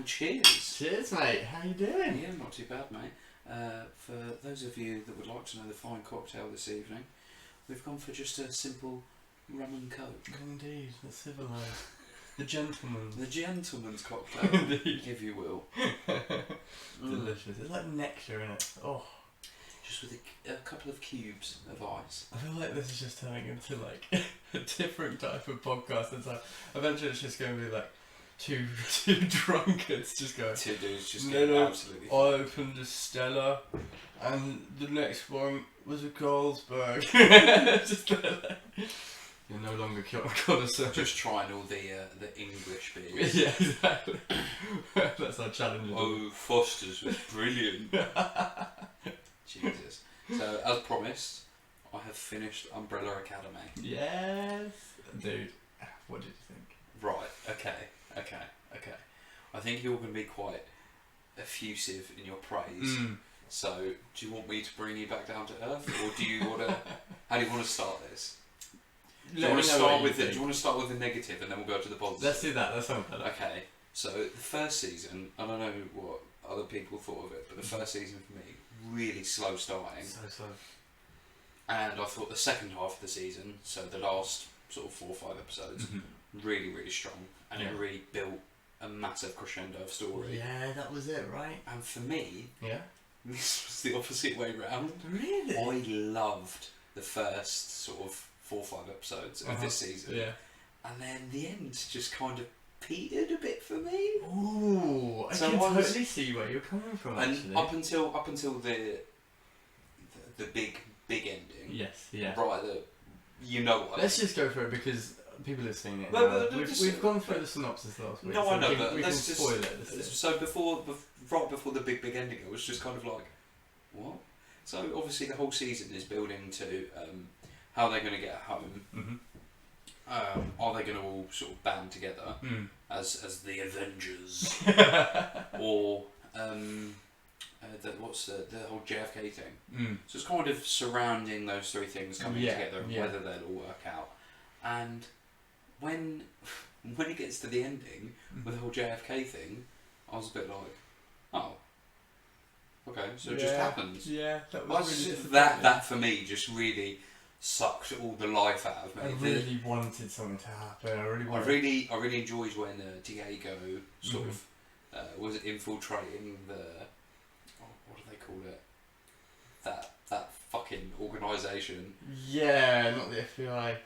And cheers. Cheers, mate. How you doing? Yeah, not too bad, mate. For those of you that would like to know the fine cocktail this evening, we've gone for just a simple rum and coke. Indeed, the civilised. The gentleman's. The gentleman's cocktail, Indeed. if you will. Delicious. It's like nectar in it. Oh. Just with a couple of cubes of ice. I feel like this is just turning into like a different type of podcast. It's like eventually it's just going to be like two drunkards just going. Two dudes just getting absolutely. I opened a Stella, and the next one was a Carlsberg. Just like, you're no longer connoisseur. Just trying all the English beers. Yeah, exactly. That's our challenge. Oh, Foster's was brilliant. Jesus. So, as promised, I have finished Umbrella Academy. Yes. Dude, what did you think? Right, okay. I think you're going to be quite effusive in your praise. So, do you want me to bring you back down to earth? Or do you want to... How do you want to start this? Do you want to start with the negative and then we'll go to the positive? Let's do that, that sounds better. Okay, so the first season, I don't know what other people thought of it, but the first season for me, really slow starting. So. And I thought the second half of the season, so the last sort of 4 or 5 episodes, really, really strong. And it really built a massive crescendo of story. Yeah, that was it, right? And for me, Yeah. this was the opposite way round. Really? I loved the first sort of 4 or 5 episodes of this season. Yeah. And then the end just kind of petered a bit for me. Ooh, I can totally see where you're coming from. And actually. up until the big ending. Yes, yeah. Right, you know what. Let's just go for it because people have seen it. But we've gone through the synopsis last week. No, so I know, we but can let's just spoil it. So right before the big ending, it was just kind of like, what? So obviously the whole season is building to how they're going to get home. Are they going to all sort of band together as the Avengers, or what's the whole JFK thing? So it's kind of surrounding those 3 things coming together and whether they'll all work out. And when it gets to the ending with the whole JFK thing, I was a bit like, oh, okay, so it just happens. Yeah, that was really that for me just really sucked all the life out of me. I really wanted something to happen. I really enjoyed when Diego sort of was infiltrating the what do they call it? That fucking organisation. Yeah, not the FBI.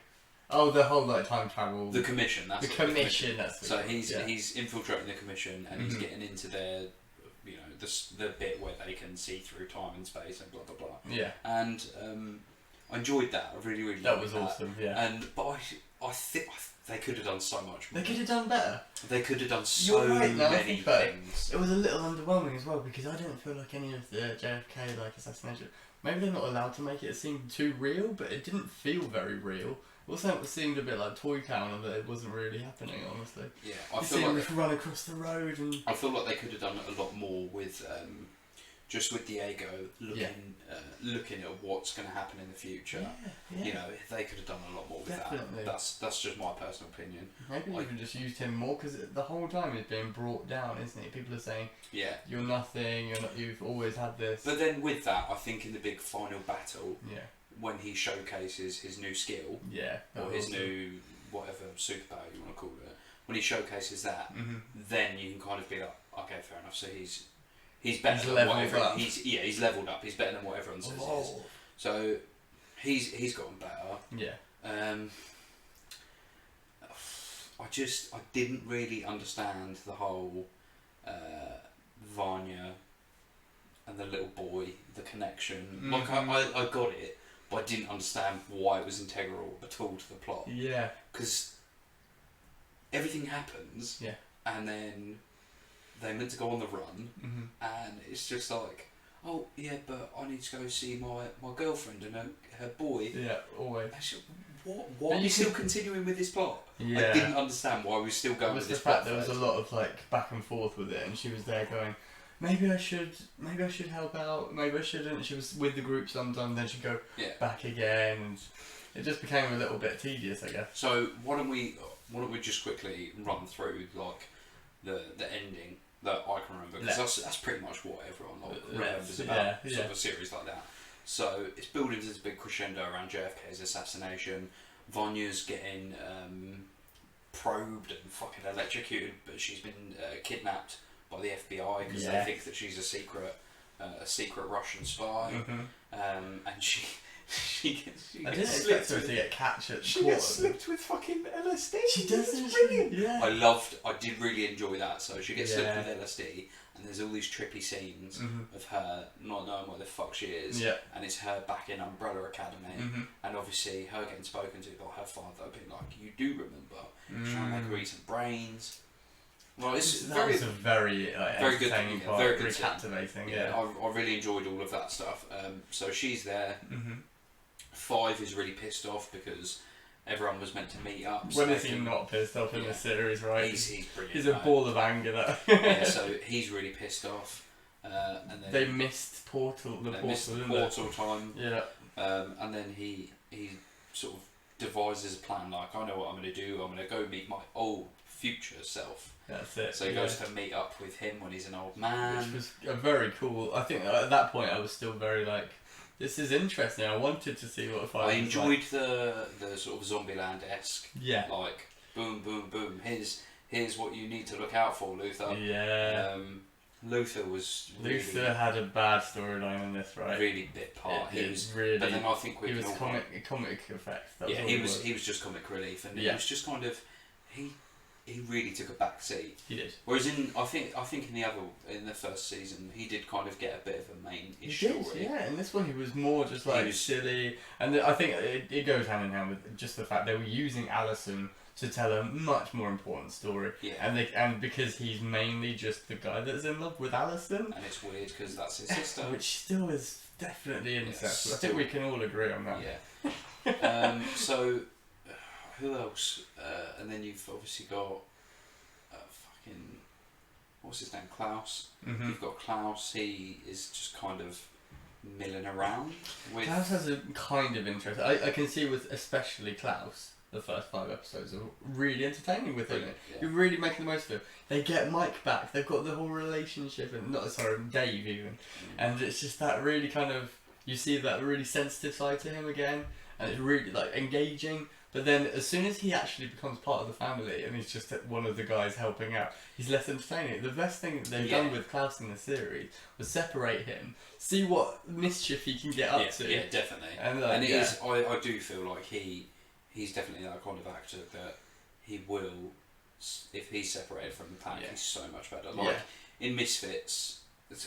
Oh, the whole like time travel. The commission. That's the commission. That's so he's infiltrating the commission and he's getting into their, you know, the bit where they can see through time and space and blah blah blah. Yeah. And I enjoyed that. I really that was awesome. Yeah. But I think they could have done so much more. They could have done better. They could have done so many things. It was a little underwhelming as well because I didn't feel like any of the JFK like assassination. Maybe they're not allowed to make it seem too real, but it didn't feel very real. Also, it seemed a bit like Toy Town, and that it wasn't really happening. Honestly. Yeah, I feel like run across the road, and I feel like they could have done a lot more with just with Diego looking at what's going to happen in the future. Yeah. You know, they could have done a lot more with that. That's just my personal opinion. Maybe even just used him more because the whole time he's being brought down, isn't he? People are saying, you're nothing. You've always had this. But then with that, I think in the big final battle, when he showcases his new skill, or his new whatever superpower you want to call it, when he showcases that, then you can kind of be like, okay, fair enough. So he's better than whatever. He's leveled up. He's better than what everyone says he is. So he's gotten better. Yeah. I didn't really understand the whole Vanya and the little boy, the connection. Like I got it, but I didn't understand why it was integral at all to the plot. Yeah. Because everything happens. Yeah. And then they're meant to go on the run, and it's just like, oh yeah, but I need to go see my girlfriend and her boy. Yeah, always. Actually, why are you still continuing with this plot? Yeah. I didn't understand why we were still going with this plot. It was the fact there was a lot of like back and forth with it, and she was there going, maybe I should help out, maybe I shouldn't. She was with the group sometimes, then she'd go back again, and it just became a little bit tedious, I guess. So why don't we just quickly run through like the ending that I can remember, because that's pretty much what everyone remembers about sort of a series like that. So it's building to this big crescendo around JFK's assassination. Vanya's getting probed and fucking electrocuted, but she's been kidnapped by the FBI because they think that she's a secret Russian spy, and she gets slipped to get captured. She gets slipped with fucking LSD. She does. It's brilliant. Yeah. I did really enjoy that. So she gets slipped with LSD, and there's all these trippy scenes of her not knowing what the fuck she is, and it's her back in Umbrella Academy, and obviously her getting spoken to by her father, being like, "You do remember?" Trying to make her eat some brains. Well, it's that was a very good, part, very good, captivating. I really enjoyed all of that stuff. So she's there. 5 is really pissed off because everyone was meant to meet up. When is he not pissed off in the series, right? He's brilliant. He's a ball of anger. So he's really pissed off. And then they missed portal time. Yeah. And then he sort of devises a plan. Like, I know what I'm going to do. I'm going to go meet my old future self. That's it. So he goes to meet up with him when he's an old man. Which was a very cool. I think at that point I was still very like, this is interesting. I wanted to see what I enjoyed the sort of Zombieland-esque. Yeah. Like, boom, boom, boom. Here's what you need to look out for, Luther. Yeah. Luther was Luther had a bad storyline in this, right? Really bit part. He was really. But then I think he was comic effect. He was just comic relief, and it was just kind of he really took a back seat. He did. Whereas I think in the first season he did kind of get a bit of a main-ish story. Yeah. In this one he was more just like silly, and I think it goes hand in hand with just the fact they were using Allison to tell a much more important story. Yeah. And because he's mainly just the guy that's in love with Allison. And it's weird because that's his sister. Which still is definitely incest. I think we can all agree on that. Yeah. So, who else? And then you've obviously got fucking... What's his name? Klaus. You've got Klaus. He is just kind of milling around with... Klaus has a kind of interest. I can see with especially Klaus... The first 5 episodes are really entertaining with him. Yeah. You're really making the most of it. They get Mike back. They've got the whole relationship, and Dave even. And it's just that really kind of, you see that really sensitive side to him again, and it's really like engaging. But then as soon as he actually becomes part of the family, and he's just one of the guys helping out, he's less entertaining. The best thing that they've done with Klaus in the series was separate him, see what mischief he can get up to. Yeah, definitely. And it is. I do feel like he's definitely that kind of actor that he will, if he's separated from the pack, he's so much better. Like in Misfits, that's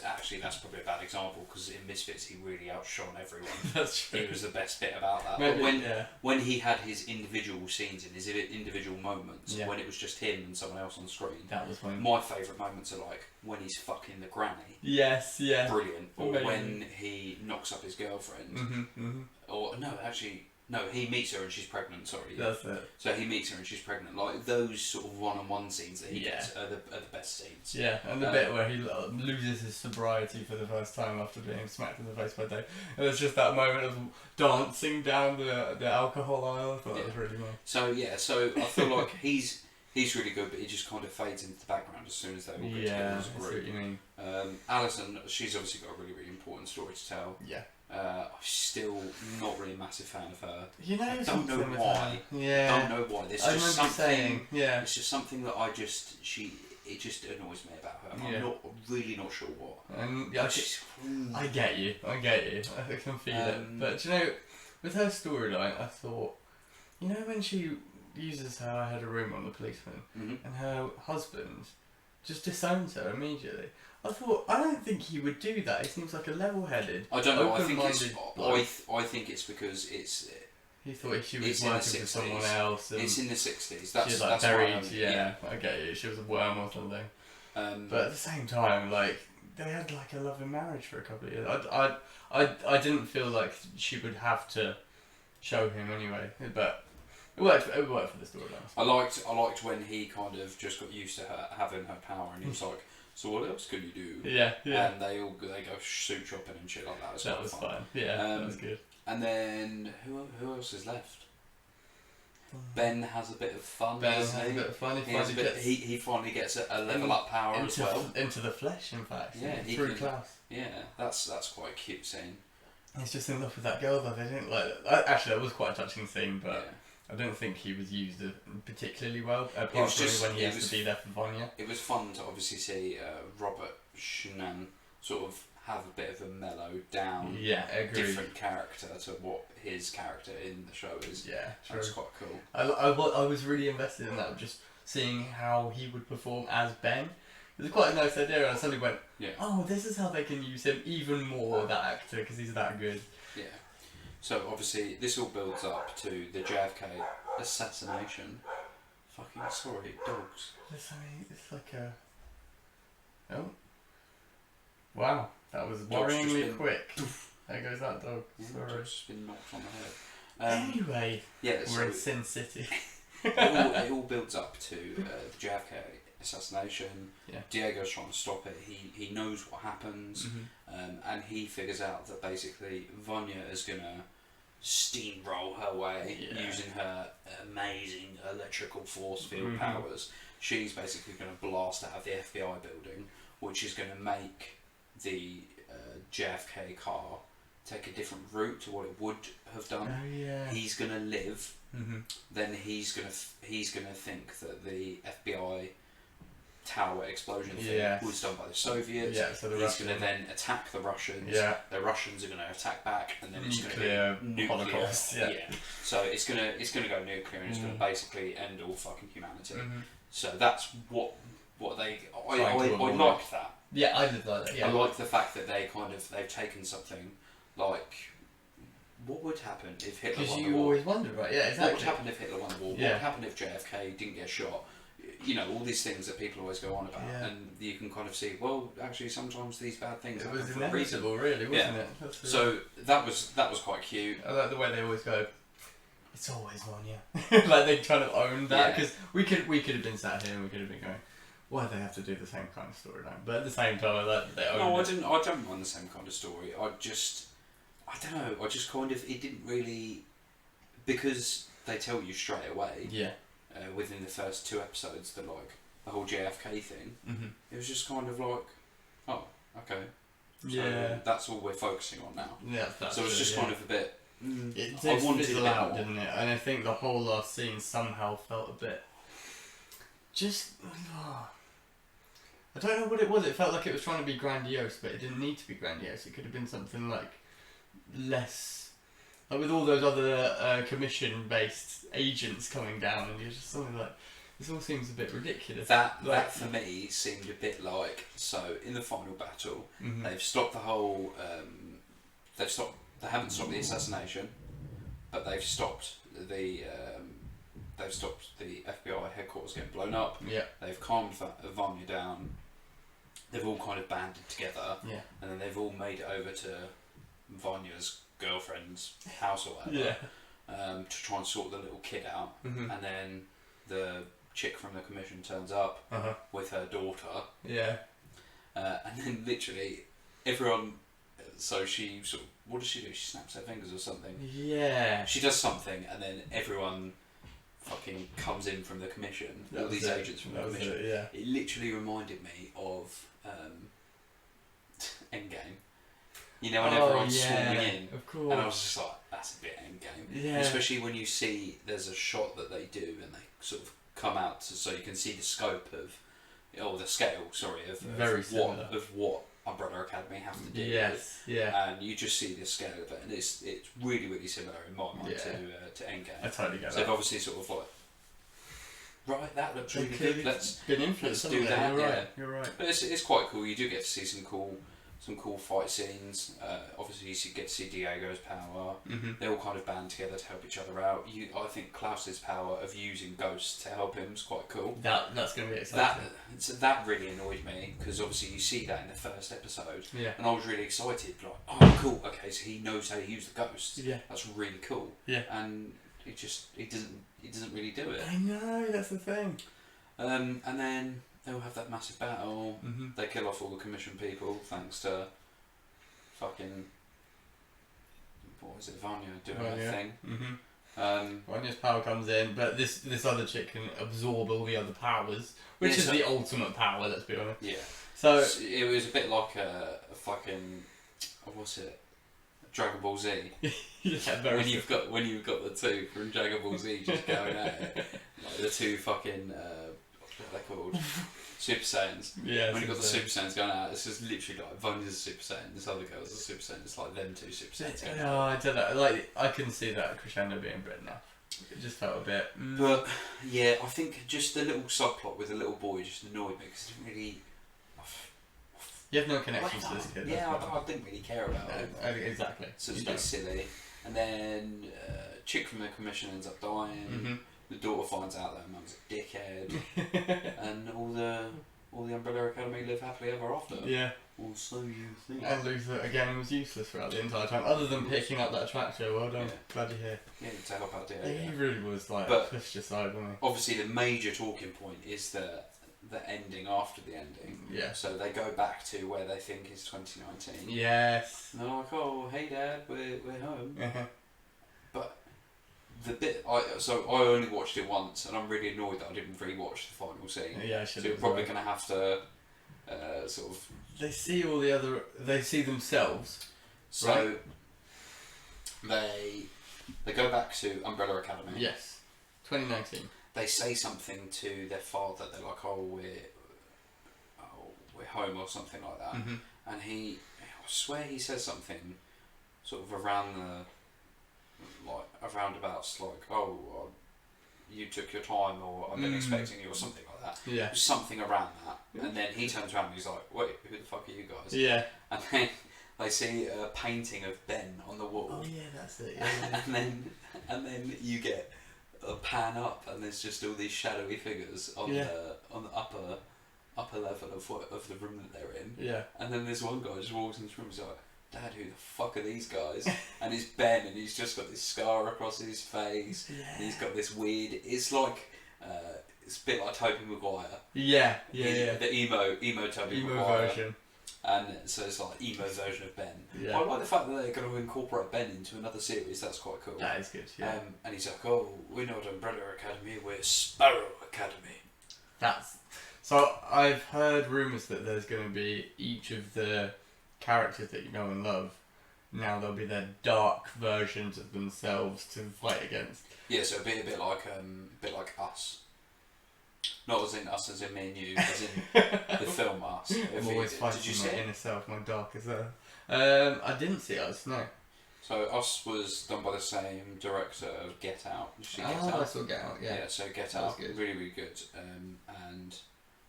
probably a bad example because in Misfits he really outshone everyone. That's true. He was the best bit about that. Maybe, but when he had his individual scenes and his individual moments, when it was just him and someone else on screen, that was my favourite moments are like when he's fucking the granny. Yes, yeah. Brilliant. Or when he knocks up his girlfriend. Or no, actually. No, he meets her and she's pregnant, sorry. That's it. So he meets her and she's pregnant. Like, those sort of one-on-one scenes that he gets are the best scenes. Yeah, and the bit where he loses his sobriety for the first time after being smacked in the face by Dave. And there's just that moment of dancing down the alcohol aisle. I thought that was really nice. So, so I feel like he's really good, but he just kind of fades into the background as soon as they all get together as a group. I see what you mean. Alison, she's obviously got a really, really important story to tell. Yeah. I'm still not really a massive fan of her. You know, I don't know why. Don't know why. There's just something. It's just something that it just annoys me about her. I'm really not sure what. I get you. I can feel it. But you know, with her storyline, I thought, you know, when she uses her "I had a room" on the policeman, and her husband just disowns her immediately. I thought, I don't think he would do that. He seems like a level-headed, I don't know. I think it's because it's. He thought she was working for someone else. And it's in the 60s. That's like buried. I get you. She was a worm or something. But at the same time, like they had like a loving marriage for a couple of years. I didn't feel like she would have to show him anyway, but. It worked for the storyline. I liked when he kind of just got used to her having her power, and he was like, "So what else can you do?" Yeah. And they go suit shopping and shit like that. That was fun. Yeah, that was good. And then who else is left? Ben has a bit of fun. Ben has a bit of fun. He finally gets a level up power as well. Into the flesh, in fact. Yeah, through Klaus. Yeah, that's quite a cute scene. He's just in love with that girl, though. They didn't like that. Actually, that was quite a touching scene, but yeah. I don't think he was used particularly well. Apart from when he has to be there for Vanya. It was fun to obviously see Robert Shannon sort of have a bit of a mellow down, different character to what his character in the show is. Yeah, that's quite cool. I was really invested in that, just seeing how he would perform as Ben. It was quite a nice idea, and I suddenly went, oh, this is how they can use him even more, that actor, because he's that good. Yeah. So obviously this all builds up to the JFK assassination. Fucking sorry, dogs. It's like a... Oh. Wow. That was worryingly quick. There goes that dog. Sorry. Dog's just been knocked on the head. Anyway, we're in Sin City. it all builds up to the JFK assassination. Yeah. Diego's trying to stop it. He knows what happens, and he figures out that basically Vanya is gonna steamroll her way using her amazing electrical force field powers. She's basically going to blast out of the FBI building, which is going to make the JFK car take a different route to what it would have done. Oh, yeah. He's going to live. Then he's going to think that the FBI tower explosion thing was done by the Soviets. Yeah, so he's going to then attack the Russians. Yeah. The Russians are going to attack back, and then it's going to be nuclear. Holocaust. Yeah. So it's going to go nuclear, and it's going to basically end all fucking humanity. So that's what they. I like that. Yeah, I did like that. Yeah. I like the fact that they've taken something like. What would happen if Hitler won the war? Because you always wonder, right? Yeah, exactly. What would happen if Hitler won the war? What would happen if JFK didn't get shot? You know, all these things that people always go on about, and you can kind of see, well, actually, sometimes these bad things happen for a reason. It was inevitable, really, wasn't it? So that was quite cute. I like the way they always go, it's always Vanya. Like they kind of own that, because we could have been sat here and we could have been going, why do they have to do the same kind of storyline? But at the same time, they own it. I don't mind the same kind of story. I don't know. I just kind of, it didn't really, because they tell you straight away. Yeah. Within the first 2 episodes, the whole JFK thing, it was just kind of like, oh, okay. So that's all we're focusing on now. Yeah, so it's just kind of a bit. I wanted it out, didn't it? And I think the whole last scene somehow felt a bit. Just. I don't know what it was. It felt like it was trying to be grandiose, but it didn't need to be grandiose. It could have been something like less. Like with all those other commission-based agents coming down, and you're just something like, this all seems a bit ridiculous. That for me seemed a bit like, so in the final battle, they've stopped the whole. They haven't stopped the assassination, but they've stopped the FBI headquarters getting blown up. Yeah. They've calmed Vanya down. They've all kind of banded together. Yeah. And then they've all made it over to Vanya's girlfriend's house or whatever, to try and sort the little kid out, and then the chick from the commission turns up with her daughter, and then literally everyone. So she sort of, what does she do? She snaps her fingers or something. Yeah. She does something, and then everyone fucking comes in from the commission. All these agents from the commission. It literally reminded me of Endgame. You know, when everyone's swarming in, of course. And I was just like, that's a bit Endgame. Yeah. Especially when you see there's a shot that they do, and they sort of come out so you can see the scope of, or the scale, sorry, of what Umbrella Academy have to do. Yes, And you just see the scale of it, and it's really, really similar in my mind to Endgame. I totally get that. So they've obviously sort of like, right, that looks really good. Let's do that. You're right. But it's quite cool. You do get to see some cool fight scenes. Obviously, you get to see Diego's power. They all kind of band together to help each other out. I think Klaus's power of using ghosts to help him is quite cool. That's going to be exciting. That really annoyed me, because obviously you see that in the first episode, and I was really excited. Like, oh, cool. Okay, so he knows how to use the ghosts. Yeah, that's really cool. Yeah, and he doesn't really do it. I know, that's the thing. And then they'll have that massive battle. They kill off all the commission people thanks to fucking, what was it, Vanya doing her thing. When his power comes in, but this other chick can absorb all the other powers, which is the ultimate power. Let's be honest. Yeah. So it was a bit like a fucking what's it? Dragon Ball Z. Yeah, when you've got the two from Dragon Ball Z just going at it, like the two fucking what are they called? Super Saiyans. Yeah. When you've got the Super Saiyans going out, it's just literally like Vonnie's a Super Saiyan, this other girl's a Super Saiyan. It's like them two Super Saiyans. No, I don't know. Like I can see that crescendo being a bit enough. It just felt a bit. But yeah, I think just the little subplot with the little boy just annoyed me because it didn't really. You have no connection to this kid. Yeah, I didn't really care about it. Exactly. So it's a bit silly. And then chick from the commission ends up dying. Mm-hmm. The daughter finds out that her mum's a dickhead, and all the Umbrella Academy live happily ever after. Yeah. Or so you think. And Luther again was useless throughout the entire time, other than picking up that tractor. Well done, glad you're here. Yeah, to help out there. He really was like pushed aside, wasn't he? Obviously, the major talking point is the ending after the ending. Yeah. So they go back to where they think is 2019. Yes. And they're like, "Oh, hey, Dad, we're home." Uh-huh. But the bit I only watched it once, and I'm really annoyed that I didn't rewatch the final scene. Yeah, I should. So you're probably going to have to sort of. They see all the other. They see themselves. So they go back to Umbrella Academy. Yes. 2019. They say something to their father. They're like, "Oh, we're home," or something like that. Mm-hmm. And I swear he says something, sort of around abouts, like, "Oh, you took your time," or "I've been expecting you," or something like that. Yeah. Something around that. And then he turns around and he's like, "Wait, who the fuck are you guys?" Yeah. And then they see a painting of Ben on the wall. Oh yeah, that's it. Yeah. and then you get a pan up, and there's just all these shadowy figures on the upper level of the room that they're in. Yeah. And then this one guy just walks into the room and he's like, "Dad, who the fuck are these guys?" And it's Ben, and he's just got this scar across his face. Yeah. And he's got this weird. It's like it's a bit like Tobey Maguire. Yeah. The emo Tobey Maguire version. And so it's like emo version of Ben. Yeah. I like the fact that they're going to incorporate Ben into another series. That's quite cool. That is good. Yeah. And he's like, "Oh, we're not Umbrella Academy, we're Sparrow Academy." So I've heard rumours that there's going to be each of the characters that you know and love. Now there'll be their dark versions of themselves to fight against. Yeah, so it'll be a bit like Us. Not as in Us, as in me and you, as in the film Us. I'm always fighting did you my see inner self, my darker self. I didn't see Us, no. So Us was done by the same director of Get Out. Did you see Get Out? I saw Get Out, yeah. Yeah, so Get That Out, was good. really, really good. And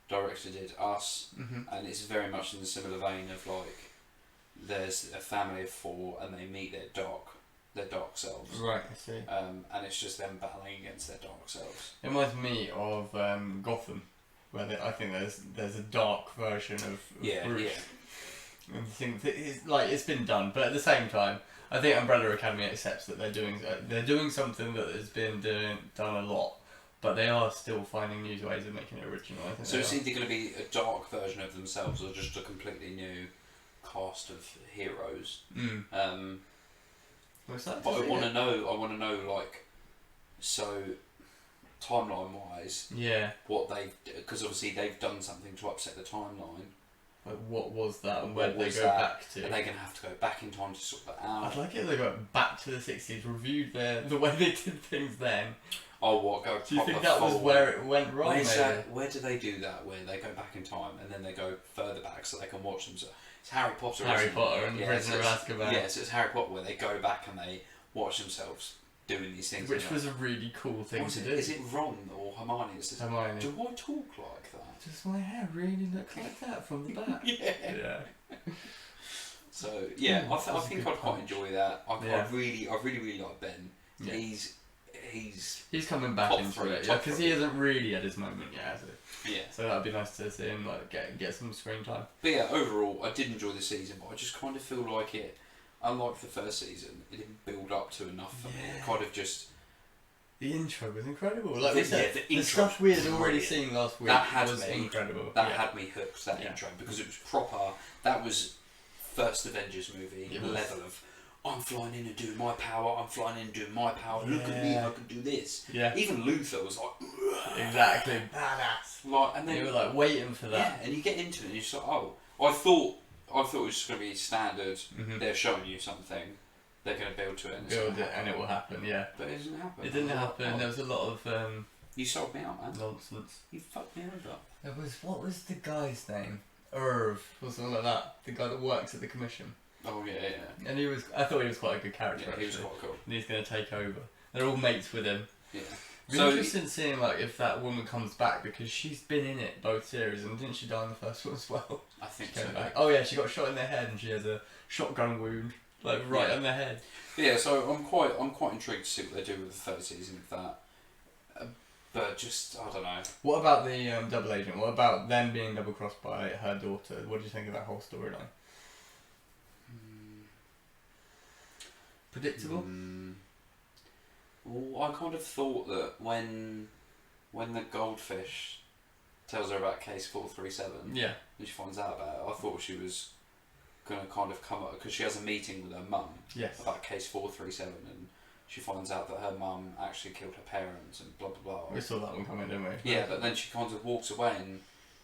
director did Us, and it's very much in the similar vein of like, there's a family of four, and they meet their dark selves. Right, I see. And it's just them battling against their dark selves. It reminds me of Gotham, where I think there's a dark version of Bruce. Yeah. And it's been done, but at the same time, I think Umbrella Academy accepts that they're doing something that has been done a lot, but they are still finding new ways of making it original. I think so it's either going to be a dark version of themselves or just a completely new cast of heroes. But I want to know, like, so timeline wise, what because obviously they've done something to upset the timeline. Like, what was that, and where What they was go that? back to? Are they going to have to go back in time to sort that out? I'd like it if they got back to the 60s, reviewed the way they did things then. Oh, what? Go Do you think that was where it went wrong? Where do they do that? Where they go back in time and then they go further back so they can watch them? So it's Harry Potter. Harry Potter and the Prisoner of Azkaban. Yeah, so it's Harry Potter where they go back and they watch themselves doing these things. Which was a really cool thing to do. Is it Ron or Hermione that says, Hermione. "Do I talk like that? Does my hair really look like that from the back?" Yeah. So yeah, I think I'd quite enjoy that. I really like Ben. Yeah. He's coming back into it, because he hasn't really had his moment yet, has he? Yeah. So that'd be nice to see him like get some screen time. But yeah, overall, I did enjoy the season, but I just kind of feel like it. Unlike the first season, it didn't build up to enough for me. It kind of just. The intro was incredible. Like we said, the stuff we had already seen last week was incredible. That had me hooked, that intro, because it was proper. That was first Avengers movie level of, I'm flying in and doing my power. I'm flying in and doing my power. Look at me, I can do this. Yeah. Even Luther was like, exactly, badass. Like, and then you were like waiting for that. Yeah, and you get into it, and you're just like, oh, I thought it was just going to be standard. They're showing you something. They're going to build to it. And it will happen. Yeah. But it didn't happen. It didn't happen. There was a lot of. You sold me out, man. Nonsense. You fucked me over. What was the guy's name? Irv or something like that. The guy that works at the commission. Oh yeah. And I thought he was quite a good character. Yeah, actually. he was quite cool. And he's going to take over. They're all mates with him. Yeah. It'd be interesting seeing like if that woman comes back, because she's been in it both series, and didn't she die in the first one as well? I think so. Back. Oh yeah, she got shot in the head, and she has a shotgun wound like right on the head. Yeah, so I'm quite intrigued to see what they do with the third season of that. But just I don't know. What about the double agent? What about them being double crossed by her daughter? What do you think of that whole storyline? Predictable. Well, I kind of thought that when the goldfish tells her about case 437, yeah, and she finds out about it, I thought she was going to kind of come up, because she has a meeting with her mum about case 437, and she finds out that her mum actually killed her parents and blah blah blah. We saw that one coming, didn't we? Yeah, but then she kind of walks away, and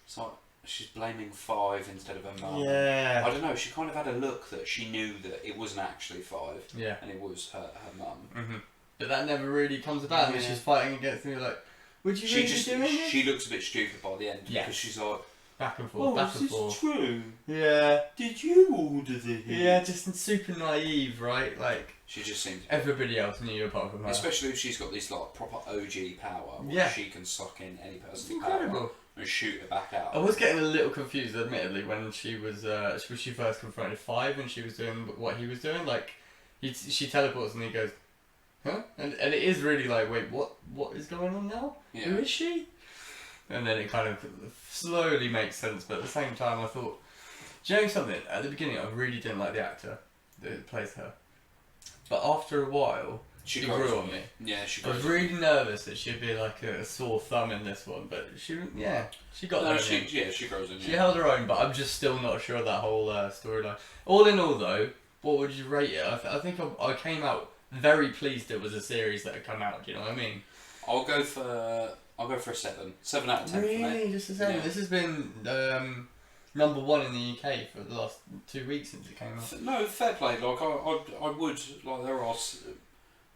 it's like she's blaming 5 instead of her mum. Yeah. I don't know, she kind of had a look that she knew that it wasn't actually 5, yeah, and it was her mum. But that never really comes about, and she's fighting against me like, would you really be doing this? She looks a bit stupid by the end, because she's like, back and forth, back and forth. Is this true? Yeah. Did you order this? Yeah, just super naive, right? Like, she just seems... Everybody else knew apart from her. Especially if she's got this like proper OG power, where she can suck in any person's power and shoot it back out. I was getting a little confused, admittedly, when she was she first confronted 5 and she was doing what he was doing. Like, she teleports and he goes, huh? And it is really like, wait, what is going on now? Yeah. Who is she? And then it kind of slowly makes sense, but at the same time I thought, do you know something? At the beginning I really didn't like the actor that plays her. But after a while, she grew on me. Yeah, she grew. I was really nervous that she'd be like a sore thumb in this one, but she got her own. She grows in. She held her own, but I'm just still not sure of that whole storyline. All in all though, what would you rate it? I think I came out very pleased it was a series that had come out, do you know what I mean? I'll go for a 7. 7 out of 10 really? for me. Just a 7? Yeah. This has been number 1 in the UK for the last 2 weeks since it came out. No, fair play. Like I would like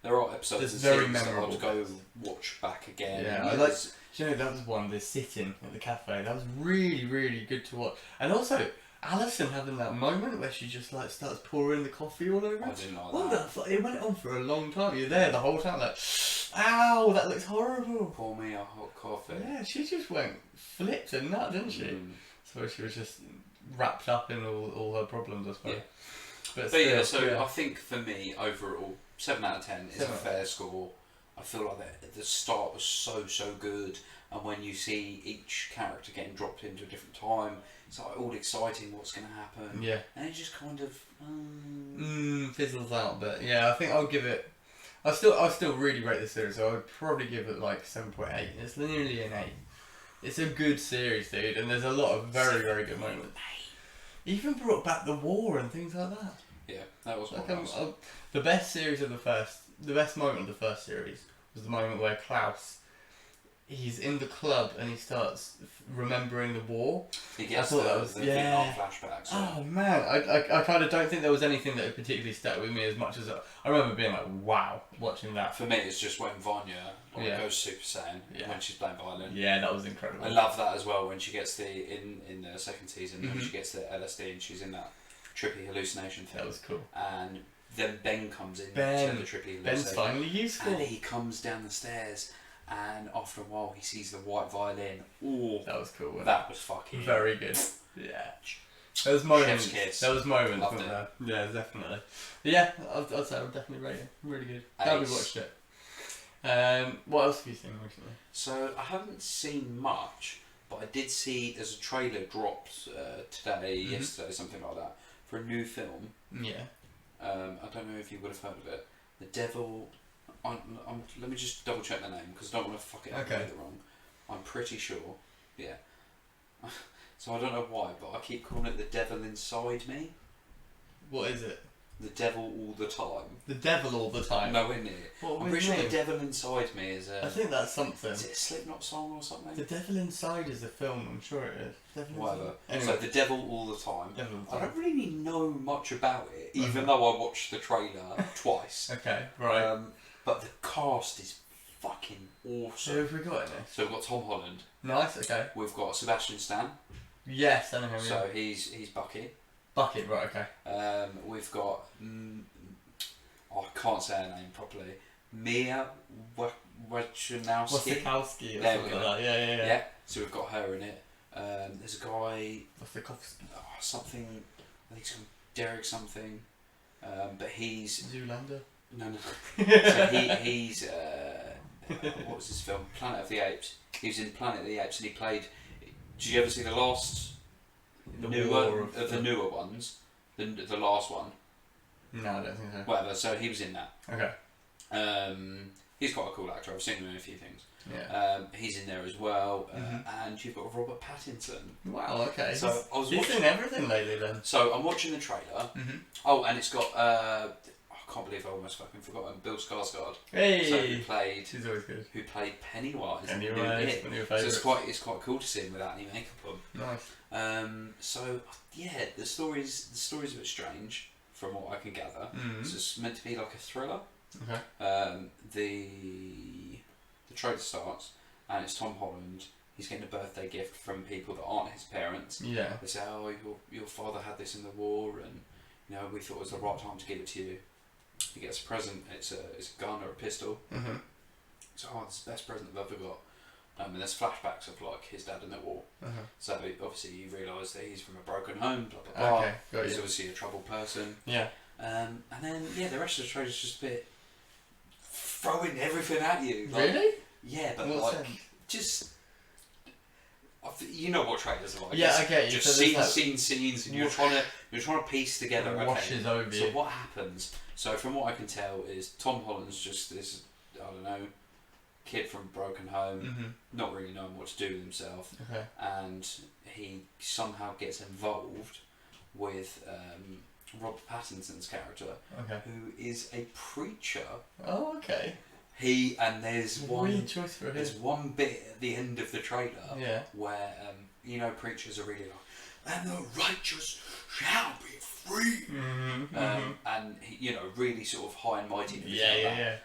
there are episodes of very series memorable that I'd go watch back again. Yeah, I like. Do you know that was one? The sitting at the cafe. That was really really good to watch. And also Alison having that moment where she just like starts pouring the coffee all over. I didn't like what that. the fuck? It went on for a long time. You're there the whole time like, ow, that looks horrible. Pour me a hot coffee. Yeah, she just went flipped and nut, didn't she? So she was just wrapped up in all her problems, I suppose. Yeah. But still, yeah, so I think for me overall, 7 out of 10 is a fair score. I feel like the start was so good, and when you see each character getting dropped into a different time, it's like all exciting. What's going to happen? Yeah. And it just kind of fizzles out. But yeah, I think I'll give it. I still really rate the series. So I'd probably give it like 7.8. It's nearly an 8. It's a good series, dude, and there's a lot of very very good moments. Even brought back the war and things like that. Yeah, that was like the best series of the best moment of the first series was the moment where Klaus, he's in the club and he starts remembering the war. He gets the Vietnam flashbacks. Oh man, I kind of don't think there was anything that particularly stuck with me as much as I remember being like, wow, watching that. For me, it's just when Vanya goes Super Saiyan when she's playing violin. Yeah, that was incredible. I love that as well when she gets in the second season when she gets the LSD and she's in that trippy hallucination thing. That was cool. And then Ben comes in to the trippy hallucination. Ben's finally useful. And he comes down the stairs. And after a while, he sees the white violin. Oh, that was cool. That was fucking very good. Yeah, there was moments. Chef's kiss. There was moments. Loved it. There? Yeah, definitely. But yeah, I'd say I'd definitely rate it. Really good. Glad we watched it. What else have you seen recently? So I haven't seen much, but I did see there's a trailer dropped today, yesterday, something like that, for a new film. Yeah. I don't know if you would have heard of it. The Devil. Let me just double check the name because I don't want to fuck it up and get it wrong. I'm pretty sure. Yeah. So I don't know why, but I keep calling it The Devil Inside Me. What is it? The Devil All the Time. The Devil All the Time? Nowhere near. I'm pretty sure The Devil Inside Me is a... I think that's something. Is it a Slipknot song or something? The Devil Inside is a film, I'm sure it is. Whatever. Anyway. So The Devil All the Time. I don't really know much about it, even though I watched the trailer twice. Okay, right. But the cast is fucking awesome. Who have we got in this? So we've got Tom Holland. Nice, okay. We've got Sebastian Stan. Yes, I know him. So he's Bucky. Bucky, right, okay. We've got... I can't say her name properly. Mia Wachowski. Wachowski. There we go. Yeah. So we've got her in it. There's a guy... Wachowski. Something... I think it's called Derek something. But he's... Zoolander? No. So he's... what was his film? Planet of the Apes. He was in Planet of the Apes and he played... Did you ever see the last... the newer ones? The last one? No, I don't think so. Whatever, so he was in that. Okay. He's quite a cool actor. I've seen him in a few things. Yeah. He's in there as well. And you've got Robert Pattinson. Wow, okay. So I was watching everything lately then. So I'm watching the trailer. Oh, and it's got... I can't believe I almost fucking forgot him. Bill Skarsgård. Hey! So he's always good. Who played Pennywise. Pennywise, one of your favourites. So it's quite cool to see him without any makeup on. Nice. So yeah, the story's a bit strange from what I can gather. So it's meant to be like a thriller. Okay. The trailer starts and it's Tom Holland. He's getting a birthday gift from people that aren't his parents. Yeah. They say, "Oh, your father had this in the war, and we thought it was the right time to give it to you." He gets a present. It's a gun or a pistol. So it's the best present I've ever got. And there's flashbacks of like his dad in the war. So obviously you realise that he's from a broken home. Blah blah blah. Okay, got he's you. obviously a troubled person. Yeah. And then the rest of the trailer's just a bit throwing everything at you. Like, really? Yeah, but what like sense? Just. You know what trailers are like. Yeah, I get you. Just so scenes, and you're trying to piece together. It washes over you. So what happens? So from what I can tell is Tom Holland's just this, I don't know, kid from a broken home, not really knowing what to do with himself, and he somehow gets involved with Robert Pattinson's character, who is a preacher. Oh, okay. There's weird choice for him. There's one bit at the end of the trailer where preachers are really like, "And the righteous shall be free," and he, really sort of high and mighty.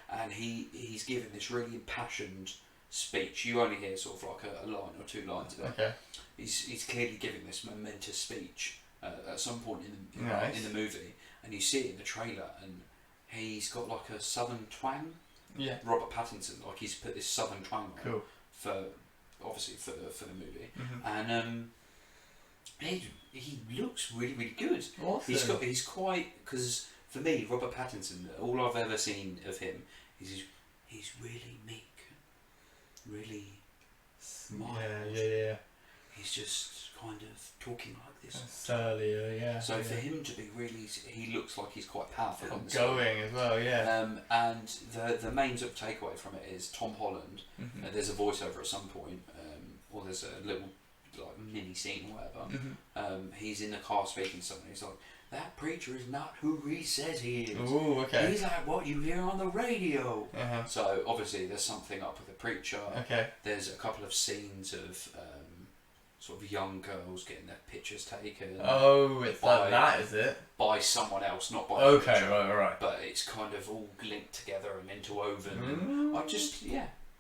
And he's giving this really impassioned speech. You only hear sort of like a line or two lines of it. He's clearly giving this momentous speech at some point in the movie, and you see it in the trailer, and he's got like a southern twang. Yeah. Robert Pattinson, like he's put this southern twang on cool. for the movie, and he looks really really good. Awesome. He's quite, because for me Robert Pattinson, all I've ever seen of him is he's really meek, really mild. Yeah. He's just kind of talking like this. Surly, yeah. So for him to be really, he looks like he's quite powerful. Outgoing as well, yeah. And the main sort of takeaway from it is Tom Holland. There's a voiceover at some point, or there's a little like mini scene or whatever. He's in the car speaking to someone. He's like, "That preacher is not who he says he is. Ooh, okay. He's like what you hear on the radio." So obviously there's something up with the preacher. There's a couple of scenes of sort of young girls getting their pictures taken. Oh, it's like that, is it? By someone else, not by the preacher. Right. But it's kind of all linked together and interwoven.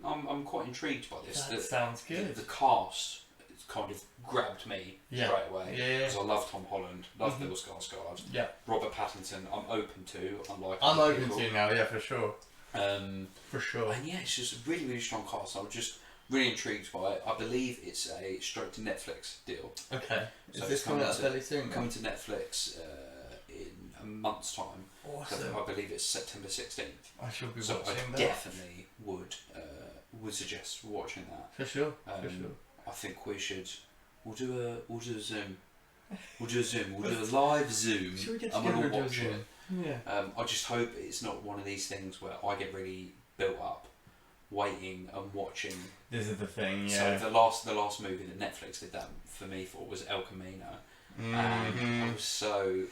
I'm quite intrigued by this. That sounds good. The cast kind of grabbed me straight away. Because I love Tom Holland, love Bill Skarsgård. Yeah. Robert Pattinson, I'm open to. I'm open to now, yeah, for sure. For sure. And yeah, it's just a really, really strong cast. I'm just really intrigued by it. I believe it's a straight to Netflix deal. Okay. So is this coming out fairly soon? Coming to Netflix in a month's time. Awesome. So I believe it's September 16th. I should be so watching I that. Definitely would suggest watching that. For sure. I think we'll do a Zoom. We'll do a live Zoom. Should we get and together we'll watch it. Yeah. I just hope it's not one of these things where I get really built up waiting and watching. This is the thing, yeah. So the last movie that Netflix did that for me for was El Camino, and I was so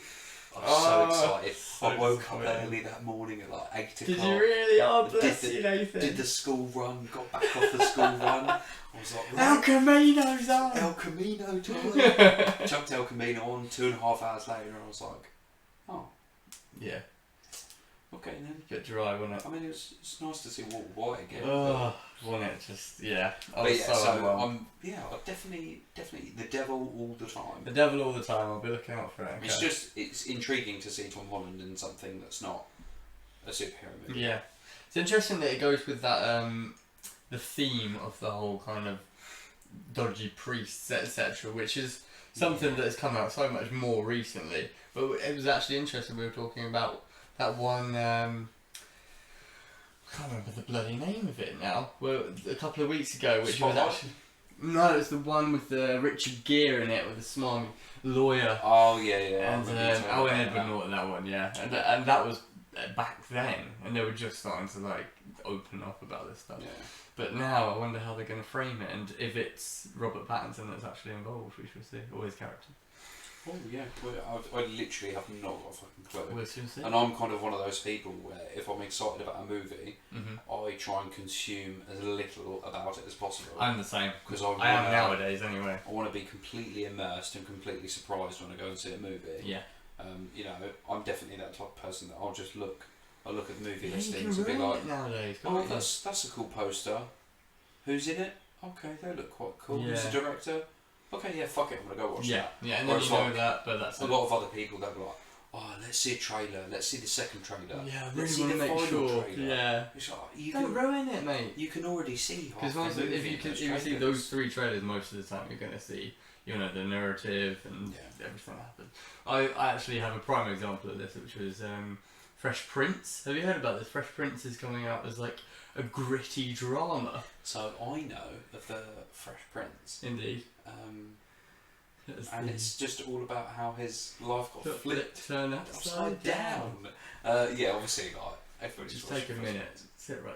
I was so excited. I woke up early that morning at like 8 o'clock. Did you really? Oh, bless you, Nathan. Did the school run, got back off the school run. I was like, right, El Camino's on! El Camino time! Chucked El Camino on 2.5 hours later and I was like, oh. Yeah. Okay then. Bit dry, wasn't it? I mean, it's nice to see Walter White again. Oh, wasn't it? Just, yeah. But yeah, I definitely the devil all the time. The devil all the time, I'll be looking out for it. Okay. It's intriguing to see Tom Holland in something that's not a superhero movie. Yeah. It's interesting that it goes with that, the theme of the whole kind of dodgy priests, etc., which is something that has come out so much more recently. But it was actually interesting, we were talking about that one, I can't remember the bloody name of it now, well, a couple of weeks ago, which was actually... No, it's the one with the Richard Gere in it, with the smarmy lawyer. Oh, yeah. And Owen Edward Norton, that one, yeah. And that was back then, and they were just starting to, like, open up about this stuff. Yeah. But now, I wonder how they're going to frame it, and if it's Robert Pattinson that's actually involved, we shall see, or his character. Oh yeah, well, I literally have not got a fucking clue. We'll soon see. And I'm kind of one of those people where if I'm excited about a movie, I try and consume as little about it as possible. I'm the same. Because I am nowadays anyway. I want to be completely immersed and completely surprised when I go and see a movie. Yeah. You know, I'm definitely that type of person that I'll just look. I'll look at the movie listings and be like, nowadays, oh, that's a cool poster. Who's in it? Okay, they look quite cool. Yeah. Who's the director? Okay, yeah, fuck it, I'm gonna go watch that. Yeah, and then you know that, but that's a lot of other people that are like, oh, let's see a trailer, let's see the second trailer. Yeah, I let's really see want to make sure. trailer. Yeah. It's like, Don't ruin it, mate. You can already see half because the movie if you see those 3 trailers, most of the time you're going to see, you know, the narrative and everything that happened. I actually have a prime example of this, which was Fresh Prince. Have you heard about this? Fresh Prince is coming out as like a gritty drama. So I know of the Fresh Prince. Indeed. And it's just all about how his life got flipped, turned upside down. Yeah, obviously, like everybody's just take a minute, sit right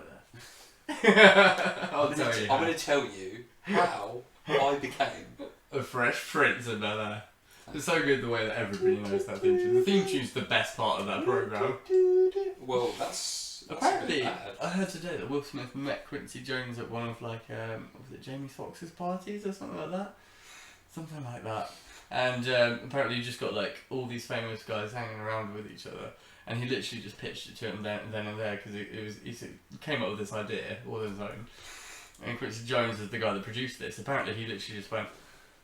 there. I'm going to tell you how I became a Fresh Prince of Belair. It's so good the way that everybody knows that theme tune. The theme tune's the best part of that programme. Well, that's apparently, I heard today that Will Smith met Quincy Jones at one of like, was it Jamie Foxx's parties or something like that? Something like that. And apparently you just got like all these famous guys hanging around with each other, and he literally just pitched it to him then and there because he came up with this idea all on his own. And Quincy Jones is the guy that produced this. Apparently he literally just went,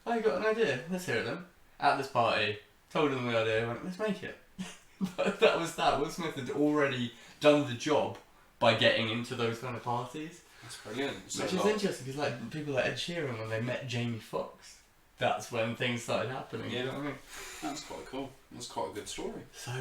"Oh, you got an idea? Let's hear it then." At this party, told him the idea, went, "Let's make it." But that was that. Will Smith had already done the job by getting into those kind of parties. That's brilliant. Which is interesting because like people like Ed Sheeran, when they met Jamie Foxx, that's when things started happening. Yeah. You know what I mean? That's quite cool. That's quite a good story. So,